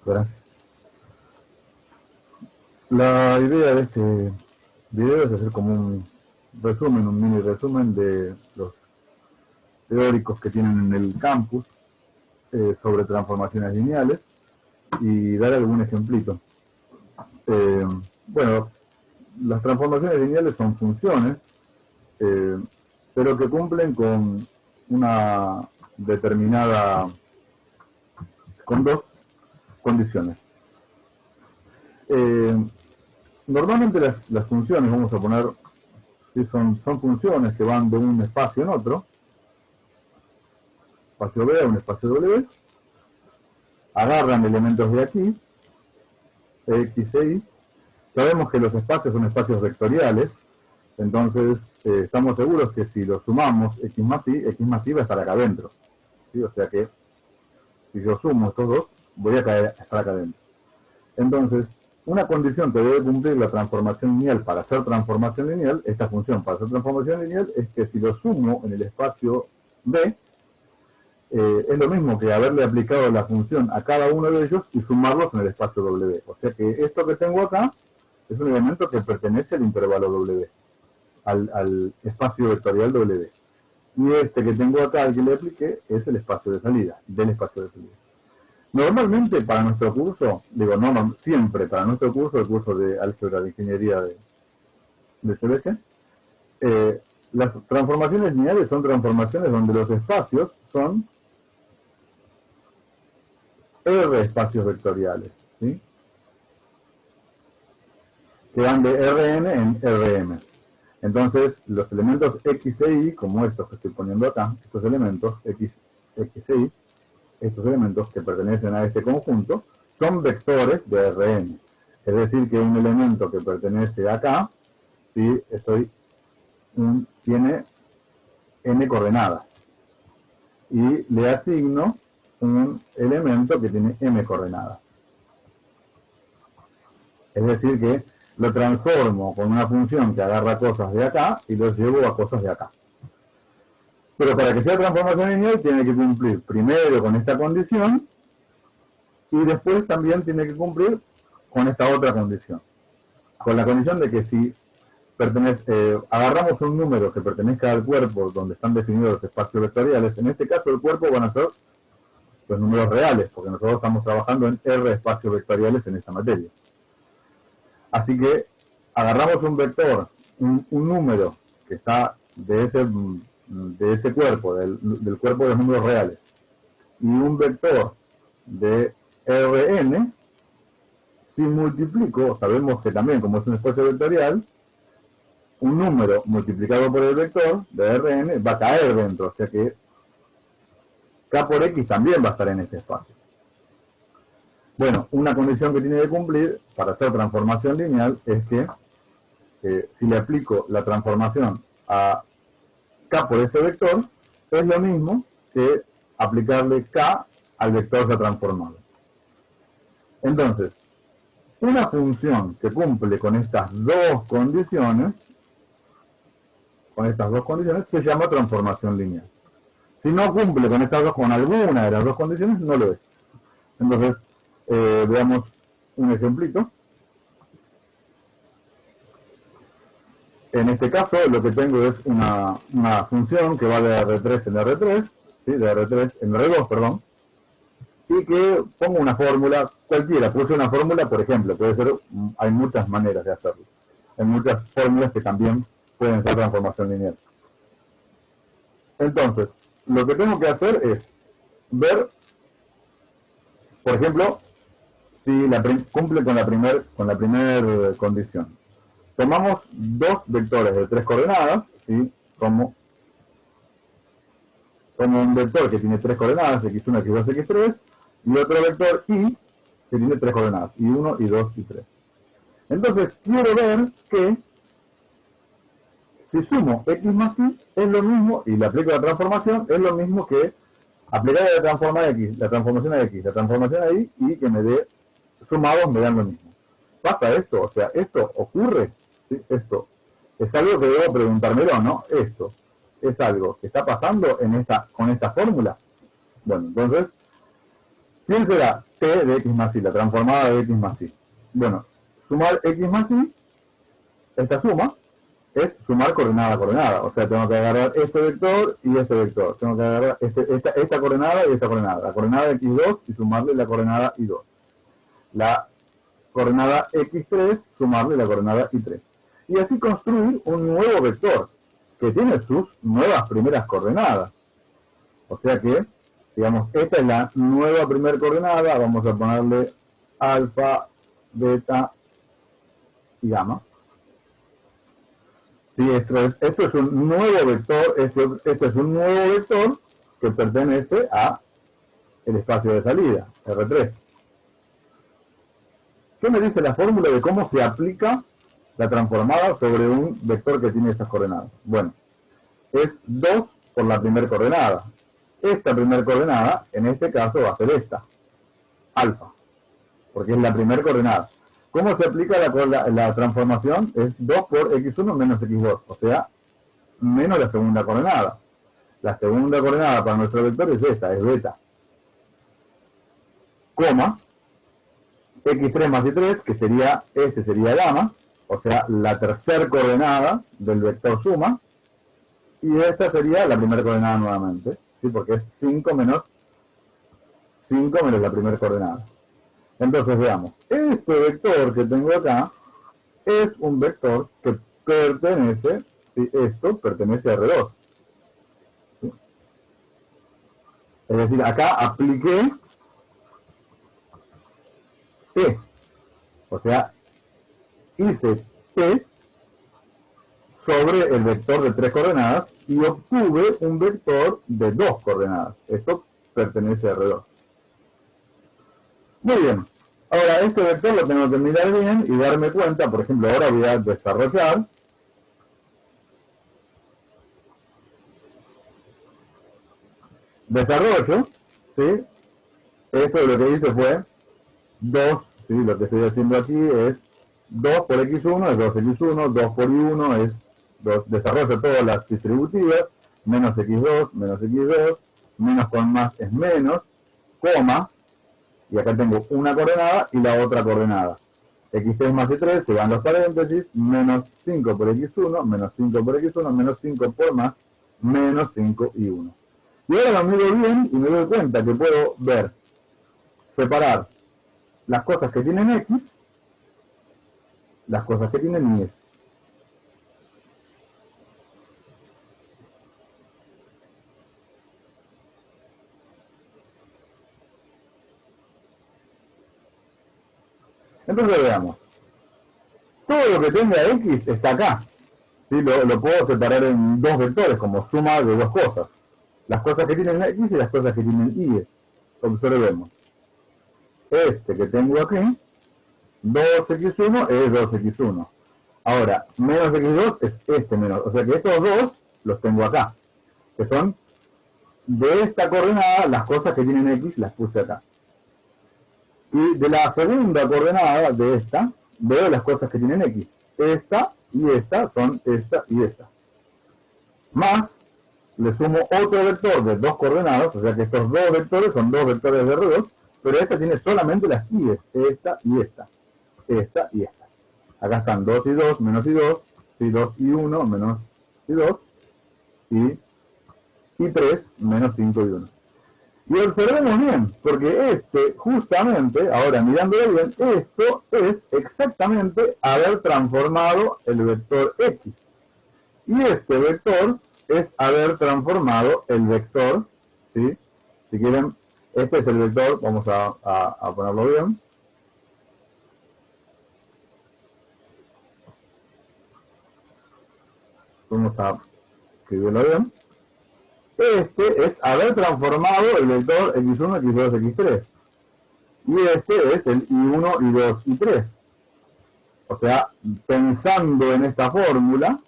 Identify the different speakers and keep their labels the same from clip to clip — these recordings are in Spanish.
Speaker 1: Gracias. La idea de este video es hacer como un resumen, un mini resumen de los teóricos que tienen en el campus sobre transformaciones lineales y dar algún ejemplito. Eh, bueno, las transformaciones lineales son funciones, pero que cumplen con una determinada, con dos condiciones. Normalmente las funciones, vamos a poner, ¿sí? son funciones que van de un espacio en otro, espacio B a un espacio W, agarran elementos de aquí, X e Y. Sabemos que los espacios son espacios vectoriales, entonces estamos seguros que si los sumamos X más Y va a estar acá adentro, ¿sí? O sea que si yo sumo estos dos, voy a estar acá adentro. Entonces, una condición que debe cumplir la transformación lineal para hacer transformación lineal, esta función para hacer transformación lineal, es que si lo sumo en el espacio B, es lo mismo que haberle aplicado la función a cada uno de ellos y sumarlos en el espacio W. O sea que esto que tengo acá es un elemento que pertenece al intervalo W, al espacio vectorial W. Y este que tengo acá, al que le apliqué, es el espacio de salida, del espacio de salida. Normalmente para nuestro curso, digo, no siempre para nuestro curso, el curso de álgebra de ingeniería de CBC, las transformaciones lineales son transformaciones donde los espacios son R espacios vectoriales, ¿sí? Que van de Rn en Rm. Entonces, los elementos X e Y, como estos que estoy poniendo acá, estos elementos X e Y, estos elementos que pertenecen a este conjunto, son vectores de Rn. Es decir, que un elemento que pertenece acá, ¿sí? Tiene n coordenadas. Y le asigno un elemento que tiene m coordenadas. Es decir, que lo transformo con una función que agarra cosas de acá y los llevo a cosas de acá. Pero para que sea transformación lineal tiene que cumplir primero con esta condición y después también tiene que cumplir con esta otra condición. Con la condición de que si agarramos un número que pertenezca al cuerpo donde están definidos los espacios vectoriales, en este caso el cuerpo van a ser los números reales, porque nosotros estamos trabajando en R espacios vectoriales en esta materia. Así que agarramos un vector, un número que está de ese cuerpo, del cuerpo de los números reales, y un vector de Rn, si multiplico, sabemos que también como es un espacio vectorial, un número multiplicado por el vector de Rn va a caer dentro, o sea que K por X también va a estar en este espacio. Bueno, una condición que tiene que cumplir para hacer transformación lineal es que si le aplico la transformación a K por ese vector, es lo mismo que aplicarle K al vector ya transformado. Entonces, una función que cumple con estas dos condiciones, se llama transformación lineal. Si no cumple con estas dos, con alguna de las dos condiciones, no lo es. Entonces, veamos un ejemplito. En este caso, lo que tengo es una función que va de R3 en R3, ¿sí? De R3 en R2, perdón, y que pongo una fórmula cualquiera. Puse una fórmula, por ejemplo, puede ser, hay muchas maneras de hacerlo. Hay muchas fórmulas que también pueden ser transformación lineal. Entonces, lo que tengo que hacer es ver, por ejemplo, si cumple con la primera condición. Tomamos dos vectores de 3 coordenadas, ¿sí? como un vector que tiene 3 coordenadas, x1, x2, x3, y otro vector y que tiene 3 coordenadas, y1, y2, y 3. Entonces, quiero ver que si sumo x más y es lo mismo, y le aplico la transformación, es lo mismo que aplicar la transformación a x, la transformación a y, y que me dé, sumados me dan lo mismo. ¿Pasa esto? O sea, ¿esto ocurre? ¿Sí? Esto es algo que debo preguntármelo, ¿no? Esto es algo que está pasando con esta fórmula. Bueno, entonces, ¿Quién será t de x más y, la transformada de x más y? Bueno, sumar x más y, esta suma, es sumar coordenada a coordenada. O sea, tengo que agarrar este vector y este vector. Tengo que agarrar esta coordenada y esta coordenada. La coordenada x2 y sumarle la coordenada y2. La coordenada x3, sumarle la coordenada y3. Y así construir un nuevo vector que tiene sus nuevas primeras coordenadas. O sea que, digamos, esta es la nueva primera coordenada. Vamos a ponerle alfa, beta y gamma. Sí, esto es un nuevo vector, esto es un nuevo vector que pertenece a el espacio de salida, R3. ¿Qué me dice la fórmula de cómo se aplica la transformada sobre un vector que tiene esas coordenadas? Bueno, es 2 por la primera coordenada. Esta primera coordenada, en este caso, va a ser esta, alfa, porque es la primera coordenada. ¿Cómo se aplica la transformación? Es 2 por x1 menos x2, o sea, menos la segunda coordenada. La segunda coordenada para nuestro vector es esta, es beta. Coma, x3 más y3, que sería, sería gamma, o sea, la tercera coordenada del vector suma, y esta sería la primera coordenada nuevamente, ¿sí? Porque es 5 menos la primera coordenada. Entonces veamos, este vector que tengo acá es un vector que pertenece, ¿sí? Esto pertenece a R2. ¿Sí? Es decir, acá apliqué T, o sea, hice T sobre el vector de 3 coordenadas y obtuve un vector de 2 coordenadas. Esto pertenece a R2. Muy bien. Ahora, este vector lo tengo que mirar bien y darme cuenta, por ejemplo, ahora voy a desarrollar. Desarrollo, ¿sí? Esto lo que hice fue 2, ¿sí? Lo que estoy haciendo aquí es 2 por x1 es 2x1, 2 por y1 es 2, desarrollo todas las distributivas, menos x2, menos con más es menos, coma, y acá tengo una coordenada y la otra coordenada. x3 más y3 se van los paréntesis, menos 5 por x1, menos 5 por x1, menos 5 por más, menos 5 y 1. Y ahora lo miro bien y me doy cuenta que puedo ver, separar las cosas que tienen x, las cosas que tienen y. Entonces veamos. Todo lo que tenga x está acá. ¿Sí? Lo puedo separar en dos vectores, como suma de dos cosas. Las cosas que tienen x y las cosas que tienen y. Observemos. Este que tengo aquí, 2x1 es 2x1. Ahora, menos x2 es este menos. O sea que estos dos los tengo acá. Que son de esta coordenada, las cosas que tienen x las puse acá. Y de la segunda coordenada de esta, veo las cosas que tienen x. Esta y esta son esta y esta. Más, le sumo otro vector de dos coordenadas, o sea que estos dos vectores son dos vectores de R2, pero esta tiene solamente las y, esta y esta. Esta y esta. Acá están 2 y 2, menos y 2, ¿sí? 2 y 1, menos y 2, y 3, menos 5 y 1. Y observemos bien, porque justamente, ahora mirándolo bien, esto es exactamente haber transformado el vector x. Y este vector es haber transformado el vector, ¿sí? Si quieren, este es el vector, vamos a ponerlo bien. Vamos a escribirlo bien. Este es haber transformado el vector x1, x2, x3. Y este es el y1, y2, y3. O sea, pensando en esta fórmula,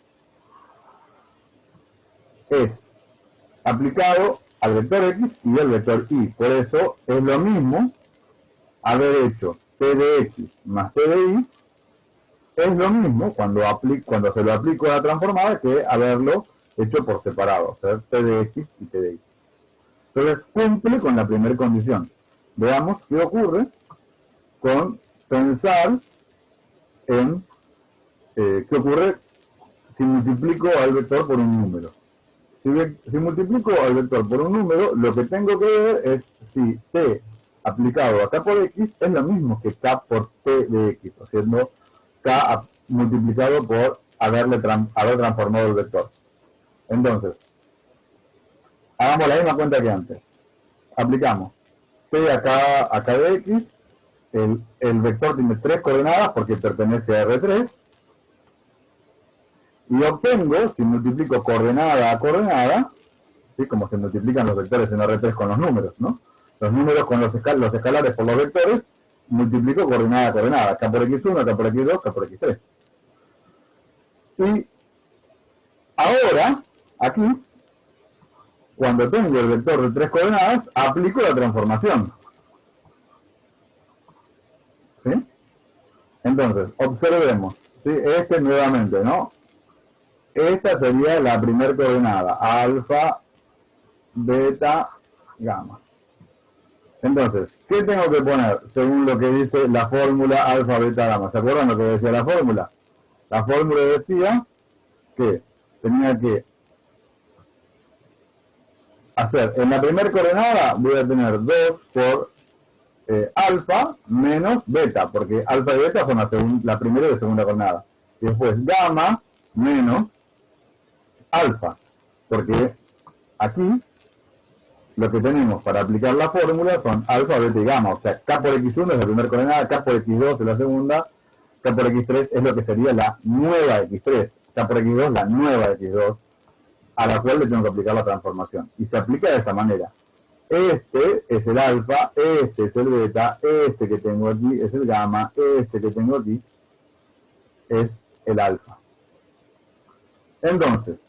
Speaker 1: es aplicado al vector x y al vector y. Por eso es lo mismo haber hecho t de x más t de y. Es lo mismo cuando se lo aplico a la transformada que haberlo hecho por separado, o sea, t de x y t de y. Entonces cumple con la primera condición. veamos qué ocurre con pensar en qué ocurre si multiplico al vector por un número. Si multiplico al vector por un número, lo que tengo que ver es si t aplicado a k por x es lo mismo que k por t de x, haciendo k multiplicado por haber transformado el vector. Entonces, hagamos la misma cuenta que antes. Aplicamos t a k de x, el vector tiene 3 coordenadas porque pertenece a R3, y obtengo, si multiplico coordenada a coordenada, ¿sí? Como se multiplican los vectores en R3 con los números, ¿no? Los números con los escalares por los vectores, multiplico coordenada a coordenada, k por x1, k por x2, k por x3. Y ahora, aquí, cuando tengo el vector de 3 coordenadas, aplico la transformación. ¿Sí? Entonces, observemos, ¿sí? Nuevamente, ¿no? Esta sería la primera coordenada, alfa, beta, gamma. Entonces, ¿qué tengo que poner según lo que dice la fórmula alfa, beta, gamma? ¿Se acuerdan lo que decía la fórmula? La fórmula decía que tenía que hacer, en la primera coordenada voy a tener 2 por alfa menos beta, porque alfa y beta son la primera y la segunda coordenada. Y después gamma menos alfa, porque aquí lo que tenemos para aplicar la fórmula son alfa, beta y gamma, o sea, k por x1 es la primera coordenada, k por x2 es la segunda, k por x3 es lo que sería la nueva x3, k por x2 la nueva x2, a la cual le tengo que aplicar la transformación. Y se aplica de esta manera. Este es el alfa, este es el beta, este que tengo aquí es el gamma, este que tengo aquí es el alfa. Entonces,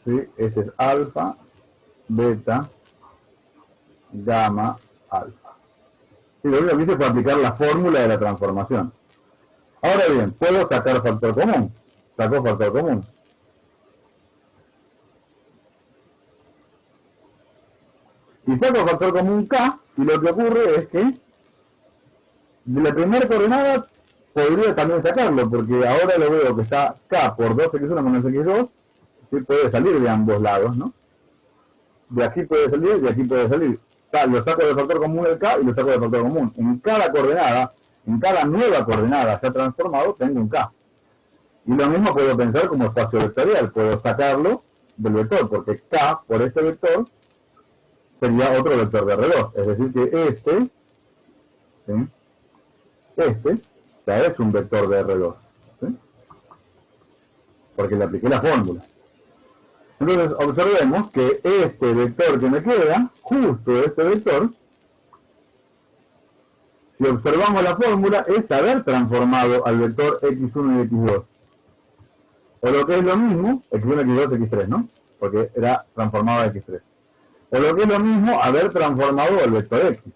Speaker 1: ¿sí? Este es alfa, beta, gamma, alfa. Y lo único que hice fue aplicar la fórmula de la transformación. Ahora bien, puedo sacar factor común. Saco factor común. Y saco factor común k, y lo que ocurre es que de la primera coordenada podría también sacarlo, porque ahora lo veo que está k por 2x1 menos x2, ¿sí? Puede salir de ambos lados, ¿no? De aquí puede salir, de aquí puede salir. Lo saco del factor común el k y lo saco del factor común. En cada coordenada, en cada nueva coordenada se ha transformado, tengo un k. Y lo mismo puedo pensar como espacio vectorial, puedo sacarlo del vector, porque k por este vector sería otro vector de R2, es decir que este, ¿sí? Este ya es un vector de R2, ¿sí? Porque le apliqué la fórmula. Entonces observemos que este vector que me queda, justo este vector, si observamos la fórmula, es haber transformado al vector x1 y x2. O lo que es lo mismo, x1, x2, x3, ¿no? Porque era transformado a x3. O lo que es lo mismo, haber transformado al vector x.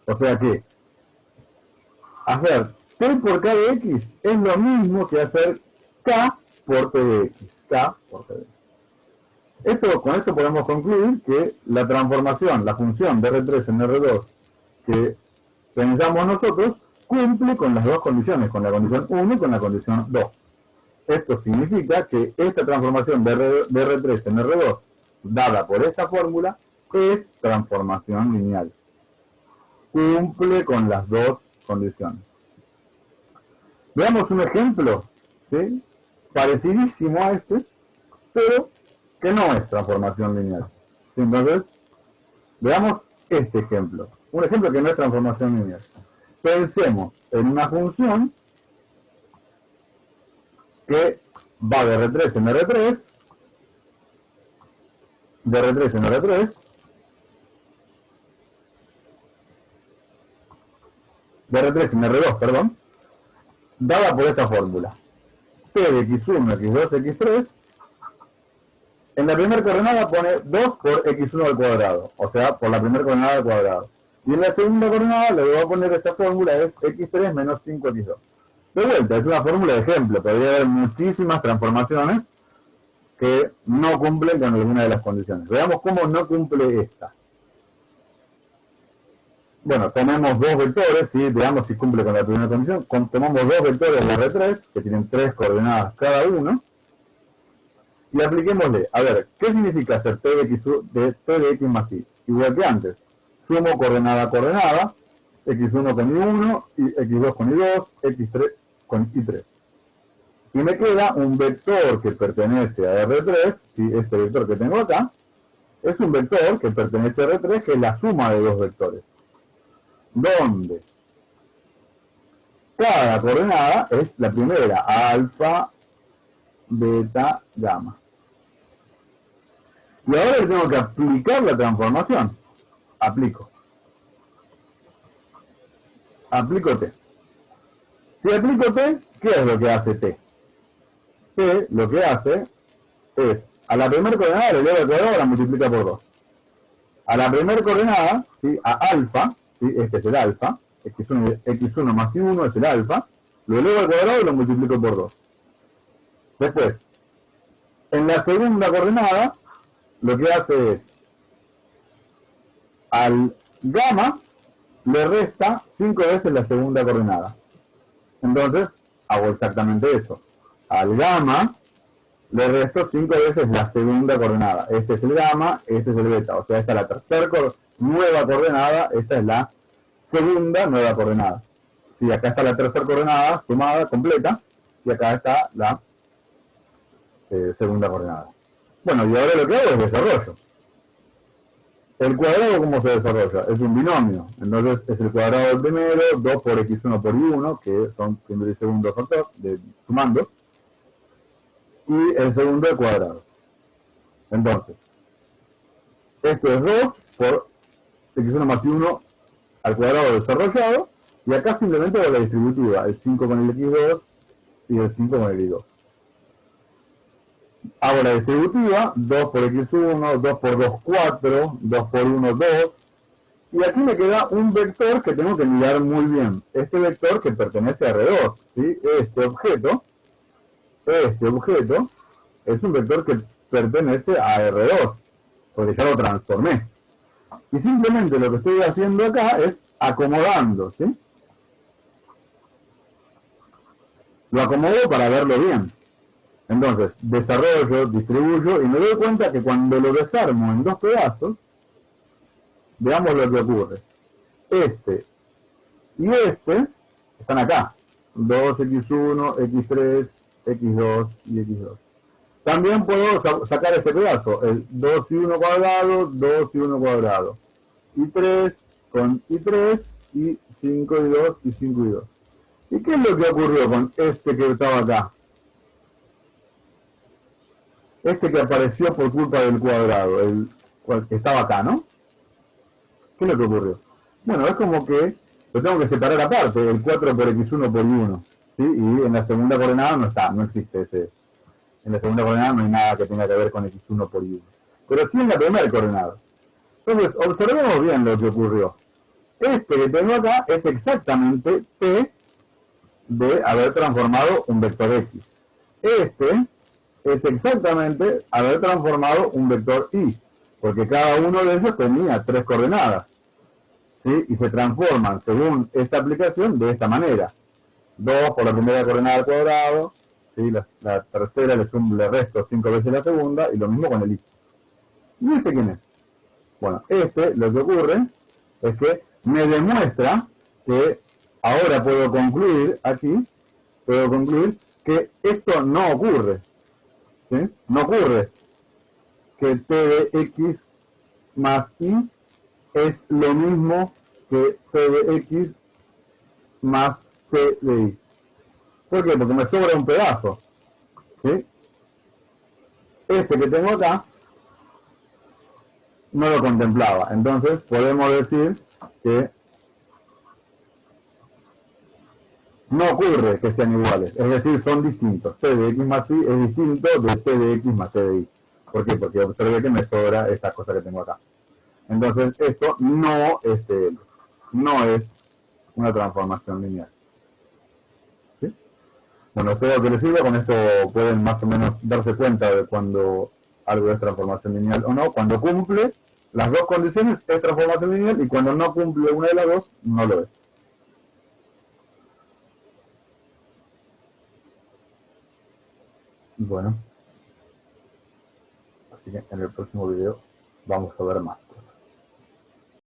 Speaker 1: O sea que hacer t por k de x es lo mismo que hacer k por t de x. K por t de x. Con esto podemos concluir que la transformación, la función de R3 en R2 que pensamos nosotros, cumple con las dos condiciones, con la condición 1 y con la condición 2. Esto significa que esta transformación de R3 en R2, dada por esta fórmula, es transformación lineal. Cumple con las dos condiciones. Veamos un ejemplo, ¿sí? Parecidísimo a este, pero que no es transformación lineal. ¿Sí? Entonces, veamos este ejemplo. Un ejemplo que no es transformación lineal. Pensemos en una función que va de R3 en R3, de R3 en R3, de R3 en R2, perdón, dada por esta fórmula. T de x1, x2, x3, en la primera coordenada pone 2 por x1 al cuadrado, o sea, por la primera coordenada al cuadrado. Y en la segunda coordenada le voy a poner esta fórmula, es x3 menos 5x2. De vuelta, es una fórmula de ejemplo, podría haber muchísimas transformaciones que no cumplen con alguna de las condiciones. Veamos cómo no cumple esta. Bueno, tenemos dos vectores, ¿sí? Veamos si cumple con la primera condición. Tomamos dos vectores de R3, que tienen 3 coordenadas cada uno, y apliquémosle. A ver, ¿qué significa hacer P de X más Y? Igual que antes. Sumo coordenada a coordenada, X1 con Y1, y X2 con Y2, X3 con Y3. Y me queda un vector que pertenece a R3, ¿sí? Este vector que tengo acá, es un vector que pertenece a R3, que es la suma de dos vectores. Donde cada coordenada es la primera, alfa, beta, gamma. Y ahora le tengo que aplicar la transformación. Aplico T. Si aplico T, ¿qué es lo que hace T? T lo que hace es, a la primera coordenada le eleva al cuadrado, la multiplica por 2. A la primera coordenada, ¿sí? A alfa, ¿sí? Este es el alfa, x1 más y1 es el alfa, lo elevo al cuadrado y lo multiplico por 2. Después, en la segunda coordenada, lo que hace es, al gamma le resta 5 veces la segunda coordenada. Entonces, hago exactamente eso. Al gamma le resto 5 veces la segunda coordenada. Este es el gamma, este es el beta. O sea, esta es la tercera nueva coordenada, esta es la segunda nueva coordenada. Sí, acá está la tercera coordenada sumada, completa, y acá está la segunda coordenada. Bueno, y ahora lo que hago es desarrollo. El cuadrado, ¿cómo se desarrolla? Es un binomio. Entonces, es el cuadrado del primero, 2 por x1 por y1, que son primero y segundo factor, sumando, y el segundo al cuadrado. Entonces, esto es 2 por x1 más y1 al cuadrado desarrollado, y acá simplemente hago la distributiva, el 5 con el x2 y el 5 con el y2. Hago la distributiva, 2 por x1, 2 por 2, 4, 2 por 1, 2, y aquí me queda un vector que tengo que mirar muy bien. Este vector que pertenece a R2, ¿sí? Este objeto es un vector que pertenece a R2, porque ya lo transformé. Y simplemente lo que estoy haciendo acá es acomodando, ¿sí? Lo acomodo para verlo bien. Entonces, desarrollo, distribuyo, y me doy cuenta que cuando lo desarmo en dos pedazos, veamos lo que ocurre. Este y este están acá. 2x1, x3, x2 y x2. También puedo sacar este pedazo, el 2 y 1 cuadrado, 2 y 1 cuadrado. Y 3 con y3, y 5 y 2, y 5 y 2. ¿Y qué es lo que ocurrió con este que estaba acá? Este que apareció por culpa del cuadrado, el que estaba acá, ¿no? ¿Qué es lo que ocurrió? Bueno, es como que lo tengo que separar aparte, el 4 por x1 por y1, ¿sí? Y en la segunda coordenada no está, no existe ese. En la segunda coordenada no hay nada que tenga que ver con x1 por y1. Pero sí en la primera coordenada. Entonces, observemos bien lo que ocurrió. Este que tengo acá es exactamente T de haber transformado un vector X. Este es exactamente haber transformado un vector Y, porque cada uno de ellos tenía 3 coordenadas, ¿sí? Y se transforman, según esta aplicación, de esta manera. 2 por la primera coordenada al cuadrado, ¿sí? La tercera le resto 5 veces la segunda, y lo mismo con el Y. ¿Y este quién es? Bueno, lo que ocurre es que me demuestra que ahora puedo concluir que esto no ocurre, ¿sí? No ocurre que T de X más Y es lo mismo que T de X más T de Y. ¿Por qué? Porque me sobra un pedazo, ¿sí? Este que tengo acá no lo contemplaba. Entonces podemos decir que no ocurre que sean iguales, es decir, son distintos. T de X más Y es distinto de T de X más T de Y. ¿Por qué? Porque observé que me sobra esta cosa que tengo acá. Entonces esto no es una transformación lineal, ¿sí? Bueno, espero que les sirva. Con esto pueden más o menos darse cuenta de cuando algo es transformación lineal o no. Cuando cumple las dos condiciones es transformación lineal, y cuando no cumple una de las dos no lo es. Bueno, así que en el próximo video vamos a ver más cosas.